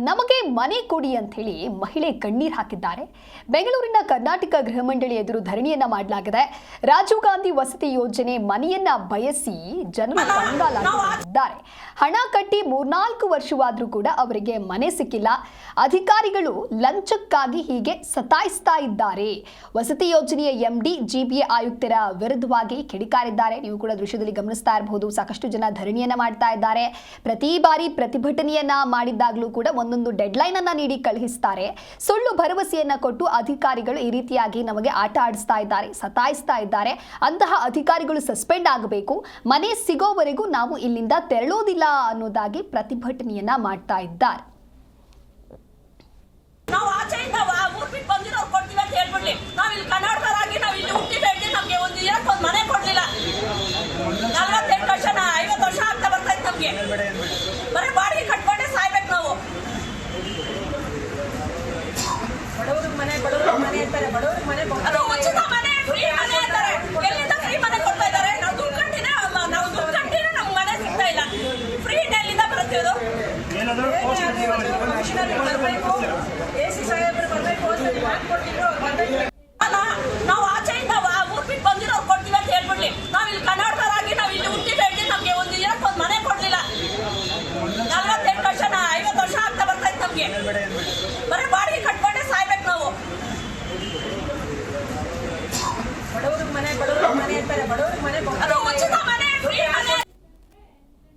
ನಮಗೆ ಮನೆ ಕೊಡಿ ಅಂತ ಹೇಳಿ ಮಹಿಳೆ ಕಣ್ಣೀರು ಹಾಕಿದ್ದಾರೆ. ಬೆಂಗಳೂರಿನ ಕರ್ನಾಟಕ ಗೃಹ ಮಂಡಳಿ ಎದುರು ಧರಣಿಯನ್ನ ಮಾಡಲಾಗಿದೆ. ರಾಜೀವ್ ಗಾಂಧಿ ವಸತಿ ಯೋಜನೆ ಮನೆಯನ್ನ ಬಯಸಿ ಜನರು ಕಂಗಾಲಾಗಿದ್ದಾರೆ. ಹಣ ಕಟ್ಟಿ 3-4 ವರ್ಷವಾದರೂ ಕೂಡ ಅವರಿಗೆ ಮನೆ ಸಿಕ್ಕಿಲ್ಲ. ಅಧಿಕಾರಿಗಳು ಲಂಚಕ್ಕಾಗಿ ಹೀಗೆ ಸತಾಯಿಸ್ತಾ ಇದ್ದಾರೆ. ವಸತಿ ಯೋಜನೆಯ ಎಂಡಿ ಜಿಬಿಎ ಆಯುಕ್ತರ ವಿರುದ್ಧವಾಗಿ ಕಿಡಿಕಾರಿದ್ದಾರೆ. ನೀವು ಕೂಡ ದೃಶ್ಯದಲ್ಲಿ ಗಮನಿಸ್ತಾ ಇರಬಹುದು. ಸಾಕಷ್ಟು ಜನ ಧರಣಿಯನ್ನ ಮಾಡ್ತಾ ಇದ್ದಾರೆ. ಪ್ರತಿ ಬಾರಿ ಪ್ರತಿಭಟನೆಯನ್ನ ಮಾಡಿದಾಗಲೂ ಕೂಡ ಒಂದೊಂದು ಡೆಡ್ಲೈನ್ ಅನ್ನ ನೀಡಿ ಕಳುಹಿಸ್ತಾರೆ. ಸುಳ್ಳು ಭರವಸೆಯನ್ನ ಕೊಟ್ಟು ಅಧಿಕಾರಿಗಳು ಈ ರೀತಿಯಾಗಿ ನಮಗೆ ಆಟ ಆಡಿಸ್ತಾ ಇದ್ದಾರೆ, ಸತಾಯಿಸ್ತಾ ಇದ್ದಾರೆ. ಅಂತಹ ಅಧಿಕಾರಿಗಳು ಸಸ್ಪೆಂಡ್ ಆಗಬೇಕು. ಮನೆ ಸಿಗೋವರೆಗೂ ನಾವು ಇಲ್ಲಿಂದ ತೆರಳೋದಿಲ್ಲ ಅನ್ನೋದಾಗಿ ಪ್ರತಿಭಟನೆಯನ್ನ ಮಾಡ್ತಾ ಇದ್ದಾರೆ. ನಾವು ಆಚೆಯಿಂದ ಊರ್ ಬಿಟ್ಟು ಬಂದಿರೋರು ಕೊಡ್ತೀವಿ ಅಂತ ಹೇಳ್ಬಿಡ್ಲಿ. ನಾವು ಇಲ್ಲಿ ಕನ್ನಡದವರಾಗಿ ನಾವು ಇಲ್ಲಿ ಹುಟ್ಟಿ ಬೆಳೆದಿ ನಮ್ಗೆ ಒಂದು ಮನೆ ಕೊಡ್ಲಿಲ್ಲ. 48 ವರ್ಷ 50 ವರ್ಷ ಆಗ್ತಾ ಬರ್ತಾ ಇತ್ತು ನಮ್ಗೆ. ಬರೀ ಬಾಡಿಗೆ ಕಟ್ಕೊಂಡೆ ಸಾಯ್ಬೇಕು ನಾವು. ಬಡವ್ರಿಗೆ ಮನೆ ಅಂತಾರೆ, ಬಡವ್ರಿಗೆ ಮನೆ ಅದು ಉಚಿತ ಮನೆ, ಫ್ರೀ ಮನೆ ಅಂತಾರೆ. ಎಲ್ಲಿಂದ ಫ್ರೀ ಮನೆ ಕೊಡ್ತಾ ಇದ್ದಾರೆ? ನಾವು ದುಡ್ಡು ಕಟ್ಟಿನೇ ನಮ್ಗೆ ಮನೆ ಸಿಗ್ತಾ ಇಲ್ಲ. ಫ್ರೀ ಎಲ್ಲಿಂದ ಬರುತ್ತೆ ಅದು? ನಾವು ಆಚೆಯಿಂದ ಊರ್ ಬಿಟ್ಟು ಬಂದಿರೋರು ಕೊಡ್ತೀವಿ ಅಂತ ಹೇಳ್ಬಿಡ್ಲಿ. ನಾವು ಇಲ್ಲಿ ಕನ್ನಡದವರಾಗಿ ನಾವು ಇಲ್ಲಿ ಹುಟ್ಟಿ ಬೆಳೆದಿ ನಮ್ಗೆ ಒಂದು ಮನೆ ಕೊಡ್ಲಿಲ್ಲ. 48 ವರ್ಷ 50 ವರ್ಷ ಆಗ್ತಾ ಬರ್ತಾ ಇತ್ತು ನಮ್ಗೆ.